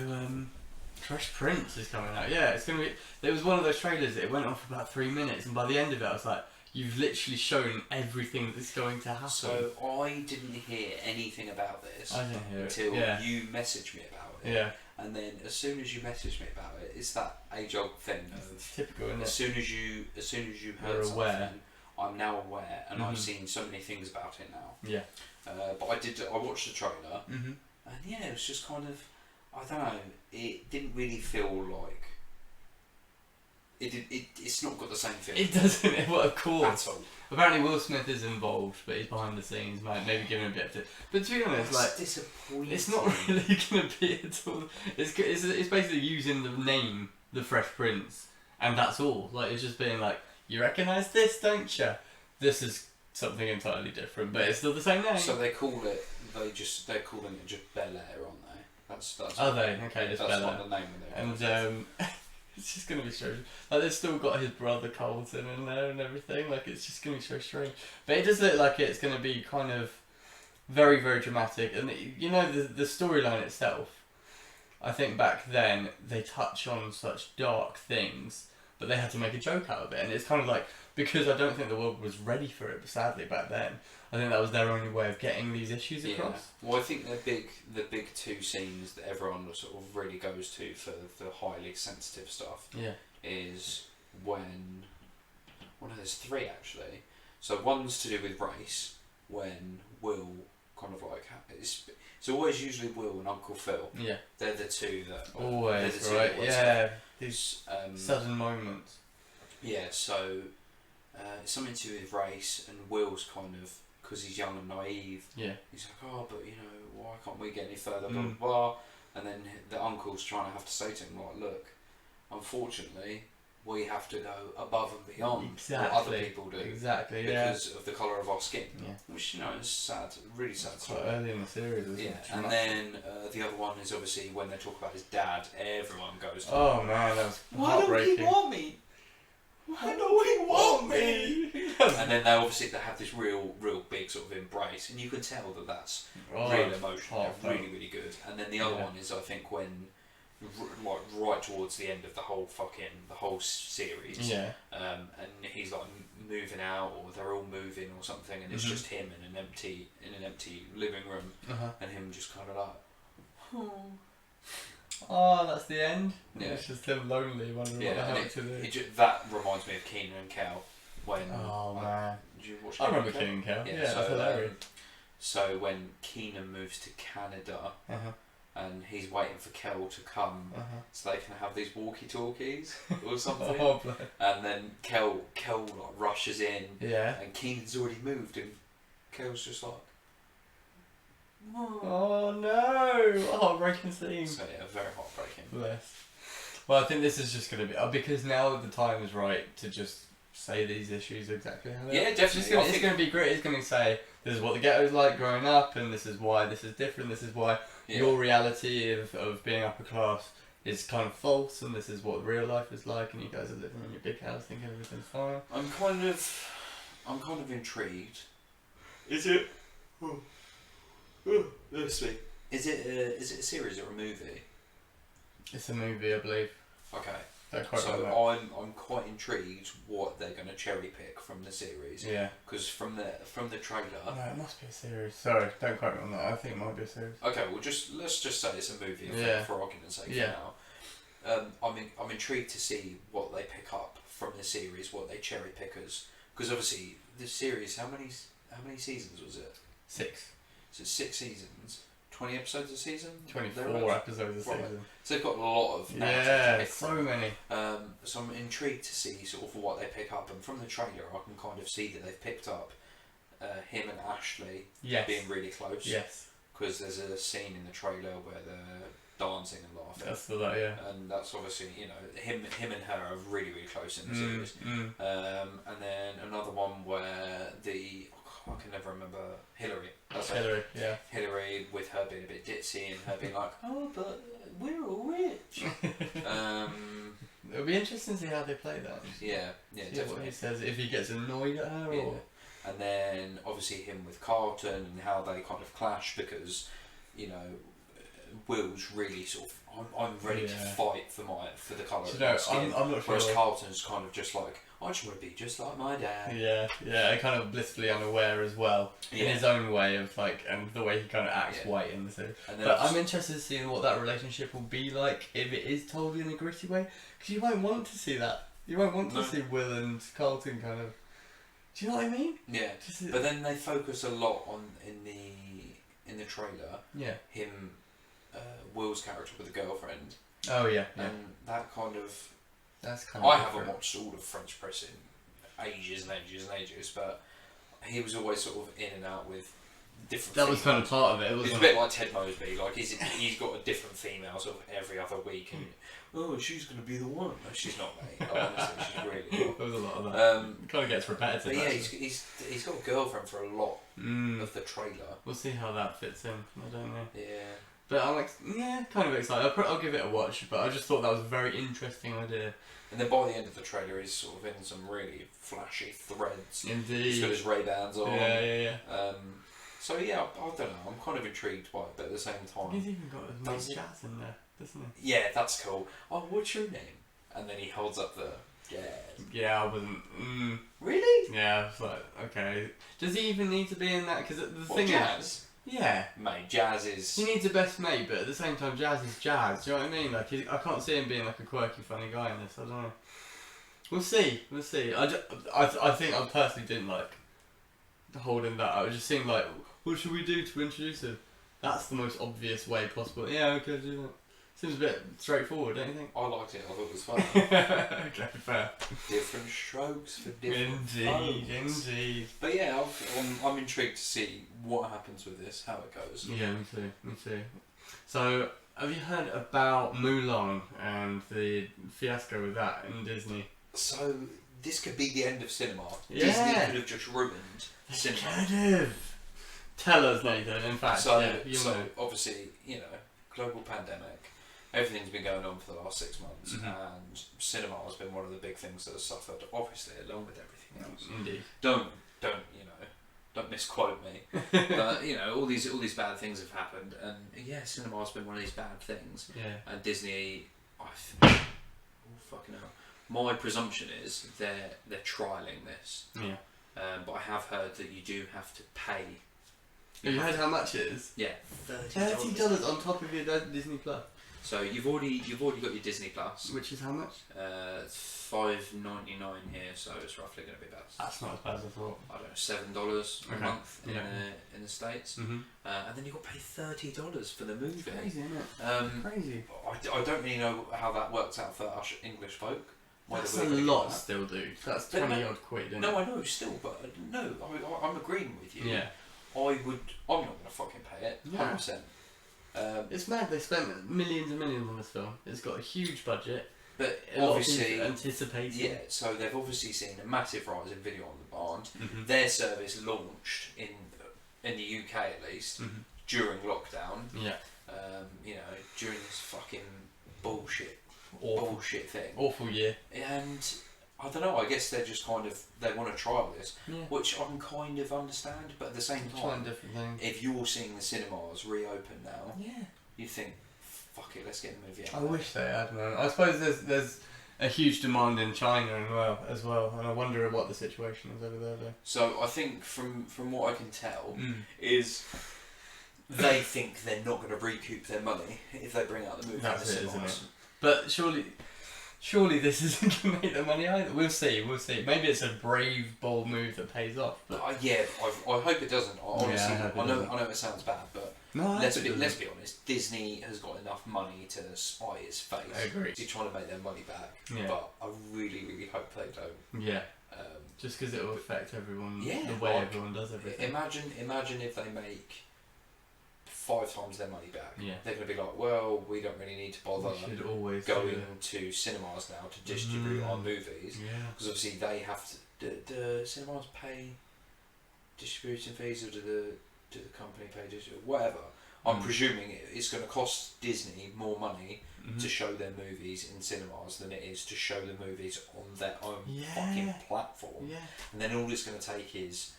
Fresh Prince is coming out. Yeah, it's gonna be. There was one of those trailers that it went on for about 3 minutes, and by the end of it, I was like, "You've literally shown everything that's going to happen." So I didn't hear anything about this until you messaged me about it. Yeah. And then as soon as you messaged me about it, it's that age-old thing. It's typical, isn't it? As soon as you heard something, I'm now aware, and I've seen so many things about it now. Yeah. But I watched the trailer, and yeah, it was just kind of, I don't know, it didn't really feel like, it's not got the same feel. It doesn't, well, of course. At all. Apparently Will Smith is involved, but he's behind the scenes, maybe giving a bit of it. But to be honest, that's like, disappointing. It's not really going to be at all. It's basically using the name, The Fresh Prince, and that's all. Like, it's just being like, you recognise this, don't you? This is something entirely different, but it's still the same name. So they're calling it just Belair, aren't they? That's are they? Okay, just that's Belair. Not the name of their and it's just gonna be strange. Like they've still got his brother Colton in there and everything. Like it's just gonna be so strange. But it does look like it's gonna be kind of very, very dramatic. And you know the storyline itself. I think back then they touch on such dark things, but they had to make a joke out of it. And it's kind of like, because I don't think the world was ready for it, sadly, back then. I think that was their only way of getting these issues across. Well, I think the big 2 scenes that everyone sort of really goes to for the highly sensitive stuff is when... Well, no, there's 3 actually. So one's to do with race, when Will kind of like... It's always usually Will and Uncle Phil. Yeah. They're the two that... Always, the two right? that Yeah. These sudden moments. Yeah, so... it's something to do with race, and Will's kind of... Because he's young and naive. Yeah. He's like, oh, but, you know, why can't we get any further, blah, blah, blah. And then the uncle's trying to have to say to him, like, look, unfortunately... we have to go above and beyond what other people do. Exactly, because of the colour of our skin. Yeah. Which, you know, is sad, really sad. It's quite early in the series, isn't it? Yeah, and then the other one is obviously when they talk about his dad, everyone goes to oh man, that was Why don't heartbreaking. he want me? Why don't he want me? And then they have this real big sort of embrace, and you can tell that that's real emotion. They're really, really good. And then the other one is, I think, when... like right towards the end of the whole series, and he's like moving out, or they're all moving or something, and it's just him in an empty living room, and him just kind of like, oh, that's the end. Yeah, it's just him lonely, wondering what the hell to do. That reminds me of Keenan and Kel. When man, did you watch? I remember Keenan and Kel. Yeah, that's hilarious. So when Keenan moves to Canada. And he's waiting for Kel to come so they can have these walkie-talkies or something. And then Kel like rushes in, and Keenan's already moved, and Kel's just like, oh no! Heartbreaking scene. So yeah, very heartbreaking. Bless. Well, I think this is just going to be because now the time is right to just say these issues exactly how they are. Yeah, definitely. It's going to be great. It's going to say this is what the ghetto's like growing up, and this is why this is different. This is why your reality of being upper class is kind of false, and this is what real life is like, and you guys are living in your big house thinking everything's fine. I'm kind of intrigued. Is it? Let's see. Is it a series or a movie? It's a movie, I believe. Okay. So I'm quite intrigued what they're going to cherry pick from the series. Yeah. Because from the trailer. No, it must be a series. Sorry, don't quote me on that. I think it might be a series. Okay, well let's just say it's a movie for argument's sake for now. I'm intrigued to see what they pick up from the series, what they cherry pick because obviously the series, how many seasons was it? 6. So 6 seasons. 20 episodes a season? 24 episodes a season. So they've got a lot of so many. So I'm intrigued to see sort of what they pick up, and from the trailer I can kind of see that they've picked up him and Ashley being really close. Yes. Because there's a scene in the trailer where they're dancing and laughing. That's that, yeah. And that's obviously, you know, him and her are really, really close in the series. And then another one where I can never remember Hillary. That's Hillary, yeah. Hillary with her being a bit ditzy and her being like, oh, but we're all rich. It'll be interesting to see how they play that. Yeah, definitely. What he says, if he gets annoyed at her or... And then obviously him with Carlton and how they kind of clash because, you know, Will's really sort of, I'm ready to fight for the colour of my skin. I'm not sure. Whereas Carlton's kind of just like, I just want to be just like my dad. Yeah, kind of blissfully unaware as well in his own way of like, and the way he kind of acts white in the series. But I'm interested to see what that relationship will be like if it is told in a gritty way, because you won't want to see that. You won't want to see Will and Carlton kind of. Do you know what I mean? Yeah. But then they focus a lot on in the trailer. Yeah. Him, Will's character with a girlfriend. Oh yeah. And that kind of. That's kind of. I haven't watched all of French Press in ages and ages and ages, but he was always sort of in and out with different. That was kind of part of it. It's a bit like Ted Mosby. Like he's got a different female sort of every other week, and she's going to be the one. No, she's not, mate. Honestly, she's really not. There was a lot of that. Kind of gets repetitive. But yeah, he's got a girlfriend for a lot of the trailer. We'll see how that fits in. I don't know. Yeah. But I'm like, kind of excited. I'll give it a watch, but I just thought that was a very interesting idea. And then by the end of the trailer, he's sort of in some really flashy threads. Indeed. He's got his Ray-Bans on. Yeah. So yeah, I don't know. I'm kind of intrigued by it, but at the same time, he's even got his jazz in there, doesn't he? Yeah, that's cool. Oh, what's your name? And then he holds up the jazz. Yeah, I wasn't. Really? Yeah, I was like, okay. Does he even need to be in that? Because the thing is. Yeah. Mate, Jazz is... He needs a best mate, but at the same time, Jazz is Jazz. Do you know what I mean? Like, I can't see him being like a quirky, funny guy in this. I don't know. We'll see. I think I personally didn't like holding that. I was just seeing like, what should we do to introduce him? That's the most obvious way possible. Yeah, okay, do that. Seems a bit straightforward, don't you think? I liked it. I thought it was fun. Okay, fair. Different strokes for different Indeed. But yeah, I'm intrigued to see what happens with this, how it goes. Yeah, me too. So, have you heard about Mulan and the fiasco with that in Disney? So, this could be the end of cinema. Yeah. Disney could have just ruined cinema. Could have. Tell us, Nathan, in fact. So, know. Obviously, global pandemic. Everything's been going on for the last 6 months, and cinema has been one of the big things that has suffered, obviously, along with everything else. Indeed. Don't misquote me. But all these bad things have happened, and cinema has been one of these bad things. Yeah. And Disney, I think, fucking hell. My presumption is they're trialing this. Yeah. But I have heard that you do have to pay. Have you heard how much it is? Yeah, $30 on top of your Disney Plus. So you've already got your Disney Plus, Which is how much? $5.99 here, so it's roughly going to be about. That's not as bad as I thought. I don't know, $7 a month in the States, and then you've got to pay $30 for the movie. It's crazy, isn't it? Crazy. I don't really know how that works out for us English folk. That's a lot still, dude. That's 20 odd quid, isn't it? No, I know still, but no, I'm agreeing with you. Yeah. I'm not going to fucking pay it. 100%. It's mad. They spent millions and millions on this film. It's got a huge budget, but obviously anticipating. Yeah, so they've obviously seen a massive rise in video on demand. Their service launched in the UK at least during lockdown. Yeah. During this fucking bullshit thing. Awful year. And I don't know. I guess they're just they want to trial this, which I can kind of understand. But at the same time, if you're seeing the cinemas reopen now, you think, fuck it, let's get the movie out. I wish they had, man. I suppose there's a huge demand in China as well, and I wonder what the situation is over there though. So I think from what I can tell is they think they're not going to recoup their money if they bring out the movie. That's it, isn't it? But surely this isn't going to make the money either. We'll see. Maybe it's a brave, bold move that pays off. But I hope it doesn't. Honestly, I know it sounds bad, but let's be honest. Disney has got enough money to spite its face. I agree. They're trying to make their money back, but I really, really hope they don't. Yeah. Just because it will affect everyone. The way everyone does everything. Imagine if they make 5 times their money back. Yeah. They're going to be like, well, we don't really need to bother going to cinemas now to distribute our movies. Because obviously they have to. Do cinemas pay distribution fees, or do the company pay whatever? I'm presuming it's going to cost Disney more money to show their movies in cinemas than it is to show the movies on their own fucking platform. Yeah. And then all it's going to take is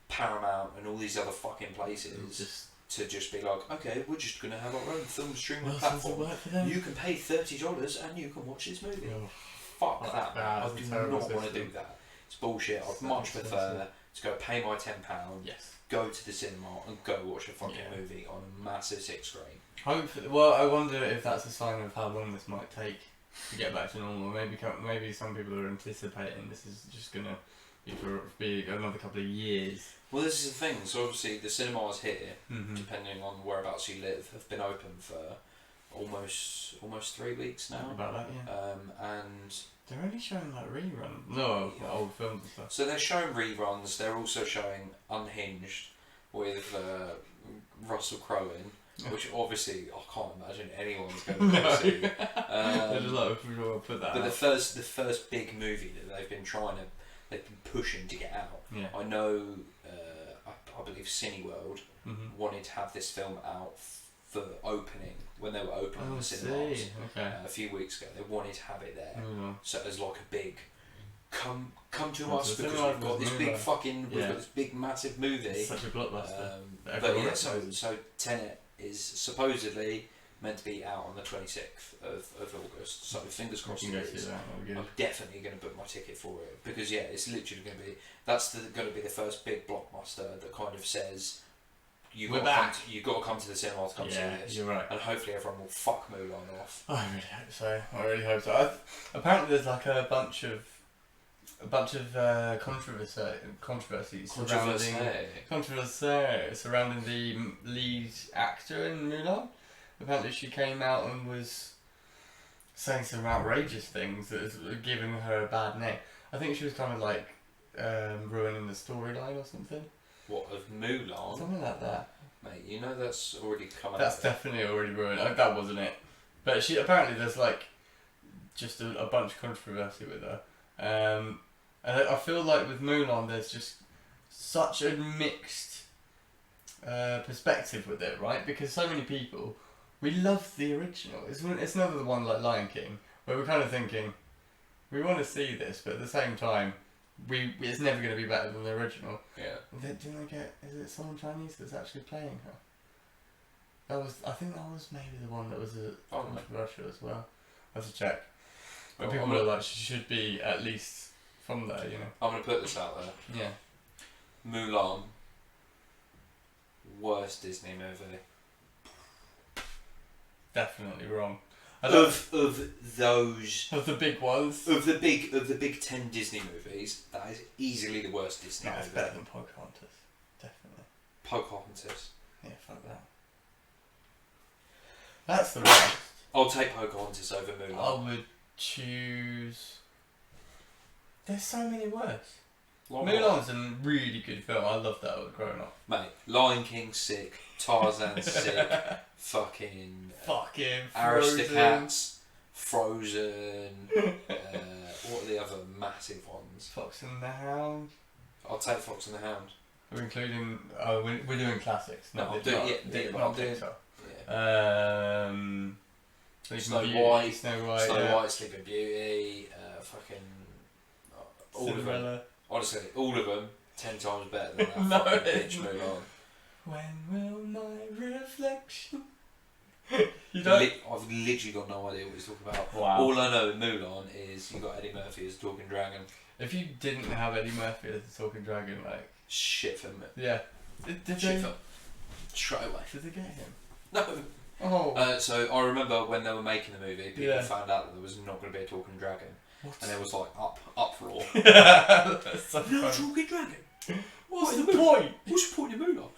Paramount and all these other fucking places to just be like, okay, we're just going to have our own film streaming platform. You can pay $30 and you can watch this movie. Fuck that, man. I do not want to do that. It's bullshit. I'd much prefer to go pay my £10, go to the cinema and go watch a fucking movie on a massive 6 screen. Hopefully, well, I wonder if that's a sign of how long this might take to get back to normal. Maybe some people are anticipating this is just going to be another couple of years. Well, this is the thing. So obviously the cinemas here, depending on whereabouts you live, have been open for almost 3 weeks now. About that, yeah. And they're only showing like reruns. No, old films and stuff. So they're showing reruns. They're also showing Unhinged with Russell Crowe in, which obviously I can't imagine anyone's going to see. There's a lot of people who will put that. But the first big movie that they've been pushing to get out. Yeah. I know. I believe Cineworld wanted to have this film out for opening when they were opening the cinemas a few weeks ago. They wanted to have it there, so as like a big come to us because we've got this big we've got this big massive movie. It's such a blockbuster. So Tenet is supposedly meant to be out on the 26th of August. So fingers crossed it is. I'm definitely going to book my ticket for it because it's literally going to be going to be the first big blockbuster that kind of says you got to come to the cinema to come see this. You're right. And hopefully everyone will fuck Mulan off. I really hope so. Apparently there's like a bunch of a bunch of controversy surrounding the lead actor in Mulan. Apparently she came out and was saying some outrageous things that is giving her a bad name. I think she was kind of like ruining the storyline or something. What, of Mulan? Something like that. Mate, you know that's already come out. That's definitely already ruined. That wasn't it. But she apparently there's like just a bunch of controversy with her. And I feel like with Mulan there's just such a mixed perspective with it, right? Because so many people, we love the original. It's never the one like Lion King, where we're kind of thinking, we want to see this, but at the same time, it's never going to be better than the original. Yeah. Is it someone Chinese that's actually playing her? I think that was maybe the one that was controversial as well. I have to check. But people were like, she should be at least from there, you know. I'm going to put this out there. Yeah. Mulan, worst Disney movie. Definitely wrong. Of the big ones. Of the big 10 Disney movies, that is easily the worst Disney movie. That's better than Pocahontas. Definitely. Pocahontas. Yeah, fuck that. That's the worst. I'll take Pocahontas over Mulan. I would choose... There's so many worse. Mulan's a really good film. I loved that growing up. Mate, Lion King's sick, Tarzan's sick, fucking Aristocats, Frozen, what are the other massive ones? Fox and the Hound. I'll take Fox and the Hound. We're including... we're doing classics. No, I'm doing... Snow White, Sleeping Beauty, fucking... Cinderella. Honestly, all of them 10 times better than that fucking bitch Mulan. When will my reflection... You don't? I've literally got no idea what he's talking about. Wow. All I know in Mulan is you got Eddie Murphy as a talking dragon. If you didn't have Eddie Murphy as a talking dragon, like... Shit film. Yeah. Did they... Straight away. Did they get him? No. Oh. So I remember when they were making the movie, people found out that there was not going to be a talking dragon. What? And there was like uproar. That's so no talking dragon. What's the point? What's the point in Mulan?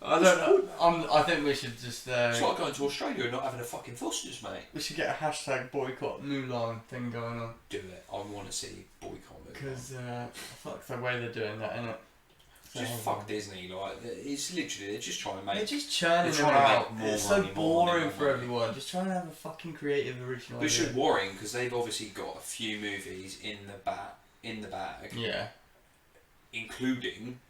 I don't know. I think we should just... it's like going to Australia and not having a fucking Fosters, mate. We should get a hashtag boycott Mulan thing going on. Do it. I want to see boycott Mulan. Because, fuck the way they're doing that, innit? Just fuck Disney, like, it's literally, they're just trying to make... They're just churning them out. It's so boring for everyone. Just trying to have a fucking creative original Which is worrying, because they've obviously got a few movies in the bag. Yeah. Including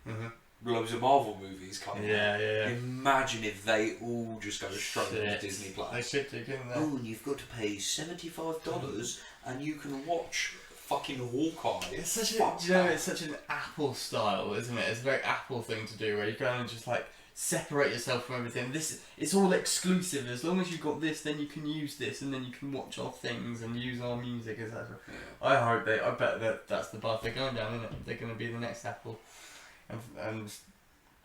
loads of Marvel movies coming out. Yeah. Imagine if they all just go straight into Disney Plus. They should do, couldn't they? Oh, and you've got to pay $75 and you can watch... fucking Hawkeye. It's such it's such an Apple style, isn't it? It's a very Apple thing to do, where you go and just like separate yourself from everything. It's all exclusive. As long as you've got this, then you can use this, and then you can watch our things and use our music, etc. Yeah. I bet that's the path they're going down, isn't it? They're going to be the next Apple, and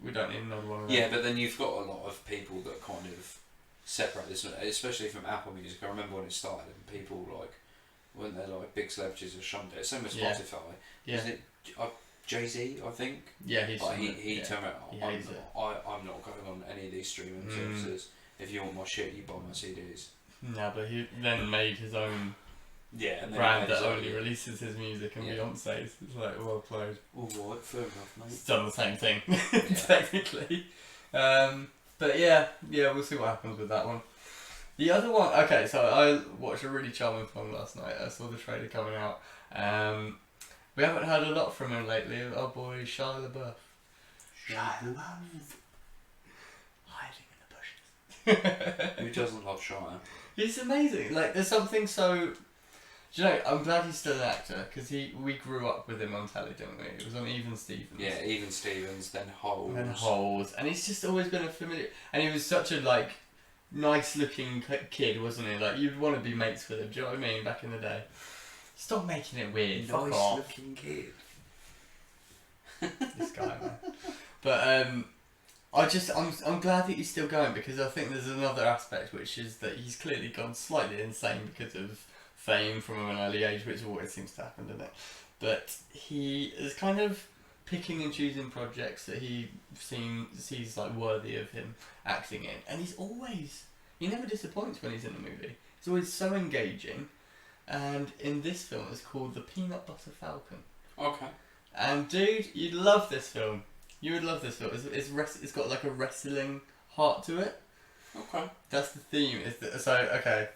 we don't need another one of them. Yeah, but then you've got a lot of people that kind of separate this, especially from Apple Music. I remember when it started, and people like. When they're like big celebrities have shunned it. Same with Spotify. Yeah. Isn't it Jay-Z, I think? Yeah, he turned around. I'm not going on any of these streaming services. If you want my shit, you buy my CDs. No, but he then made his own brand that only releases his music and Beyonce's. It's like, well played. Alright, fair enough, mate. It's done the same thing, technically. But yeah, we'll see what happens with that one. The other one, okay, so I watched a really charming film last night. I saw the trailer coming out. We haven't heard a lot from him lately. Our boy Shia LaBoeuf. Hiding in the bushes. Who doesn't love Shia? He's amazing. Like, there's something so... Do you know, I'm glad he's still an actor, because we grew up with him on telly, didn't we? It was on Even Stevens. Yeah, Even Stevens, then Holes. And he's just always been a familiar... And he was such a, like... nice looking kid, wasn't he? Like, you'd want to be mates with him, do you know what I mean? Back in the day. Stop making it weird. Fuck off. Nice looking kid. This guy, man. But I'm glad that he's still going, because I think there's another aspect, which is that he's clearly gone slightly insane because of fame from an early age, which always seems to happen, doesn't it? But he is kind of picking and choosing projects that he sees like worthy of him acting in, and he never disappoints when he's in a movie. He's always so engaging, and in this film it's called The Peanut Butter Falcon. Okay. And dude, you'd love this film. You would love this film. It's got like a wrestling heart to it. Okay. That's the theme. Okay.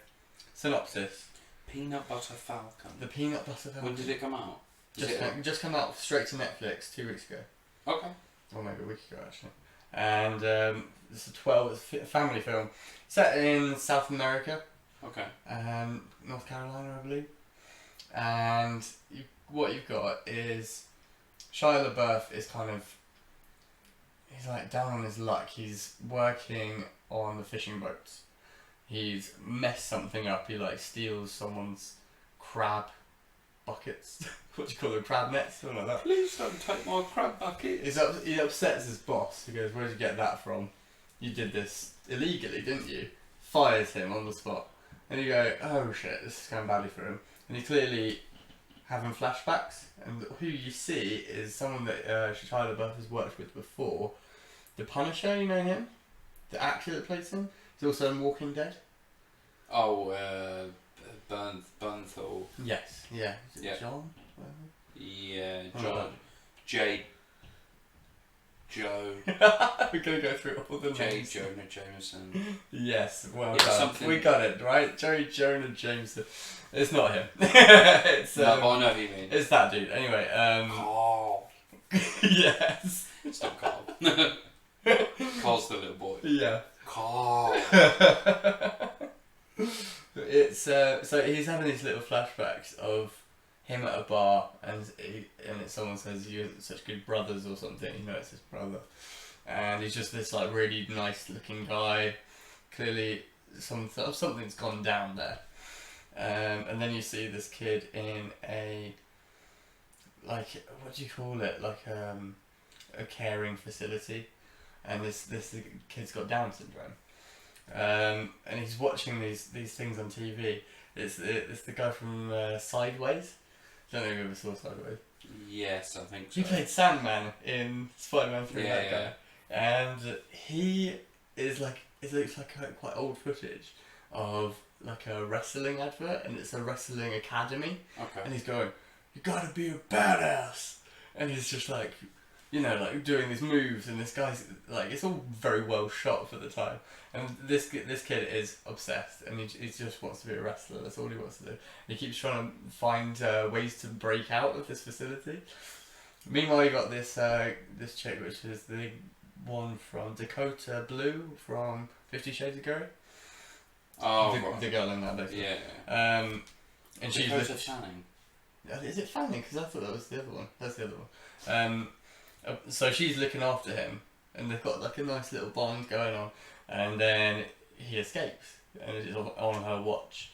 Synopsis. Peanut Butter Falcon. The Peanut Butter Falcon. When did it come out? Just come out straight to Netflix 2 weeks ago. Okay. Or maybe a week ago actually. And it's a family film set in South America. Okay. North Carolina, I believe. And what you've got is Shia LaBoeuf is he's like down on his luck. He's working on the fishing boats. He's messed something up. He like steals someone's crab buckets. What do you call them? Crab nets? Something like that. Please don't take my crab bucket. He upsets his boss. He goes, "Where did you get that from? You did this illegally, didn't you?" Fires him on the spot. And you go, "Oh shit, this is going badly for him." And he clearly having flashbacks. And who you see is someone that Shia LaBeouf has worked with before. The Punisher, you know him? The actor that plays him? He's also in Walking Dead. Oh, Bernthal. Yes, yeah. Is it Yeah. John? Yeah, Oh, John. J. Joe. We're going to go through all the J. names. Jonah Jameson. Yes, well Yeah, done. something- We got it, right? J. Jonah Jameson. It's not him. It's, No, but I know who you mean. it's that dude. Anyway, Carl. yes. It's not Carl. Carl's the little boy. Yeah. Carl. It's so he's having these little flashbacks of him at a bar, and someone says you're such good brothers or something. You know, it's his brother, and he's just this like really nice looking guy. Clearly, something's gone down there, and then you see this kid in a what do you call it? Like a caring facility, and this kid's got Down syndrome. And he's watching these things on TV. It's the guy from Sideways. Don't know if you ever saw Sideways. Yes, I think so. He played Sandman in Spider-Man 3. Yeah, that guy. And he is like, it looks like quite old footage of like a wrestling advert, and it's a wrestling academy. Okay. And he's going, "You gotta be a badass," and he's just like, you know, like doing these moves, and this guy's like, it's all very well shot for the time. And this kid is obsessed, and he just wants to be a wrestler. That's all he wants to do. And he keeps trying to find ways to break out of this facility. Meanwhile, you got this chick, which is the one from Dakota Blue from 50 Shades of Grey. Oh, the girl in that, basically. Yeah. And Dakota Fanning. Is it Fanning? Because I thought that was the other one. That's the other one. So she's looking after him, and they've got like a nice little bond going on. And then he escapes, and it's on her watch.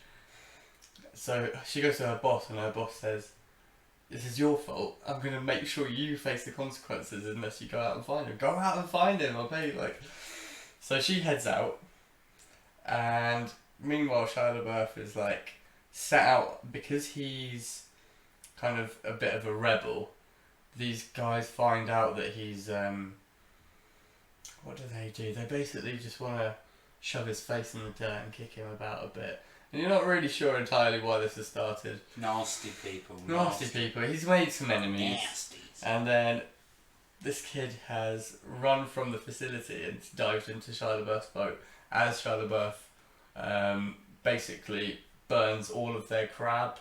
So she goes to her boss, and her boss says, "This is your fault. I'm going to make sure you face the consequences unless you go out and find him. Go out and find him, I'll pay you." So she heads out, and meanwhile Shia LaBeouf is like set out because he's kind of a bit of a rebel. These guys find out that he's what do? They basically just want to shove his face in the dirt and kick him about a bit. And you're not really sure entirely why this has started. Nasty people. Nasty people. He's made some enemies. Nasties. And then this kid has run from the facility and dived into Shia LaBeouf's boat as Shia LaBeouf basically burns all of their crab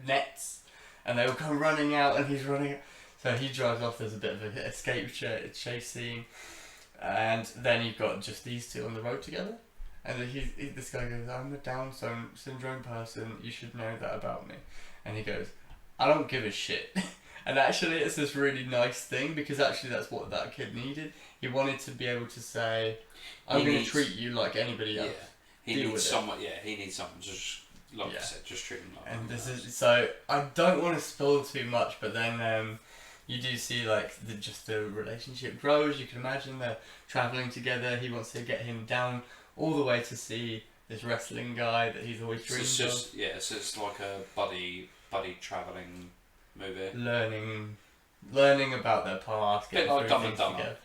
nets, and they all come running out, and he's running. So he drives off. There's a bit of an escape chase scene. And then you've got just these two on the road together. And this guy goes, "I'm a Down syndrome person, you should know that about me." And he goes, "I don't give a shit." And actually it's this really nice thing, because actually that's what that kid needed. He wanted to be able to say, "I'm going to treat you like anybody else." Yeah. He needs someone just, like I said, just treat him like and this is, so I don't want to spoil too much, but then you do see like the relationship grows. You can imagine they're travelling together. He wants to get him down all the way to see this wrestling guy that he's always dreamed of. Yeah, so it's like a buddy travelling movie. Learning about their past. Bit like Dumb and Dumber.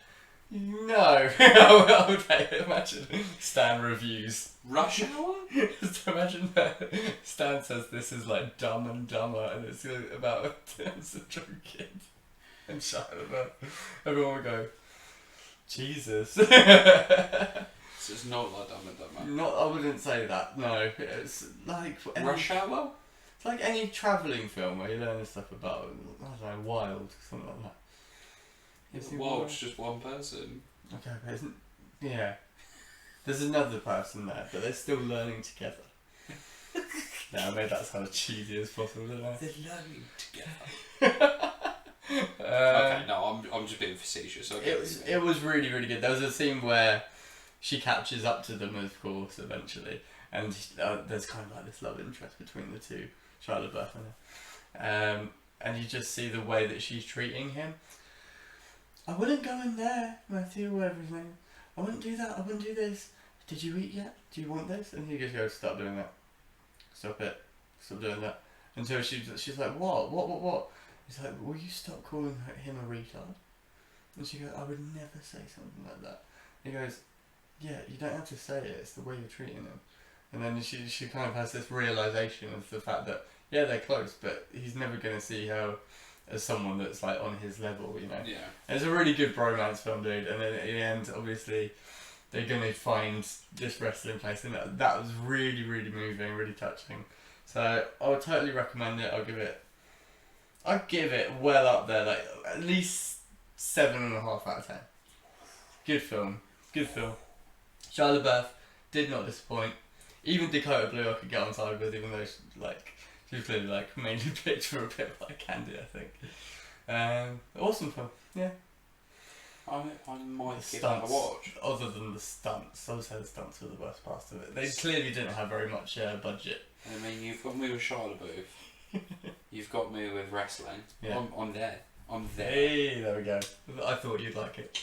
No, I would imagine Stan reviews Rush Hour. Just imagine that Stan says this is like Dumb and Dumber, and it's about a Down syndrome kid and Shia LaBoeuf. Everyone would go, Jesus. So it's not like Dumb and Dumber. I wouldn't say that. No, it's like Rush Hour. It's like any travelling film where you learn stuff about, I don't know, Wild, something like that. Wild's just one person. Okay, but isn't... Yeah. There's another person there, but they're still learning together. I made that sound as cheesy as possible, didn't I? They're learning together. Okay, no, I'm just being facetious. It was really, really good. There was a scene where she catches up to them, of course, eventually, and there's kind of like this love interest between the two, Shia LaBeouf and her. And you just see the way that she's treating him. I wouldn't go in there, Matthew, whatever his name. I wouldn't do that. I wouldn't do this. Did you eat yet? Do you want this? And he just goes, stop doing that. Stop it. Stop doing that. And so she's like, what? He's like, will you stop calling him a retard? And she goes, I would never say something like that. He goes, yeah, you don't have to say it. It's the way you're treating him. And then she kind of has this realisation of the fact that, yeah, they're close, but he's never going to see her as someone that's like on his level, you know. Yeah. And it's a really good bromance film, dude. And then at the end, obviously, they're gonna find this wrestling place, and that was really, really moving, really touching. So I would totally recommend it. I'd give it well up there, like at least 7.5 out of 10. Good film. Shia LaBeouf did not disappoint. Even Dakota Blue I could get on side with, even though she was clearly like mainly picked for a bit like Candy, I think. Awesome film, yeah. I might give that a watch. Other than the stunts, I would say the stunts were the worst part of it. They clearly didn't have very much budget. I mean, you've got me with Shia LaBoeuf. You've got me with wrestling. Yeah. I'm there. Hey, there we go. I thought you'd like it.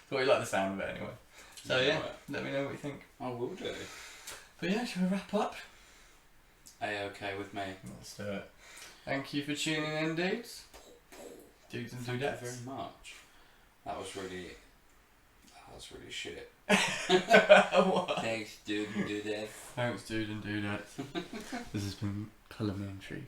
Thought you'd like the sound of it anyway. So yeah, let me know what you think. I will do. But yeah, shall we wrap up? A-okay with me. Let's do it. Thank you for tuning in, dudes. Dudes and dudettes. Thank you very much. That was really shit. What? Thanks, dude and dudettes. Thanks, dude and dudettes. This has been Colour Me Intrigued.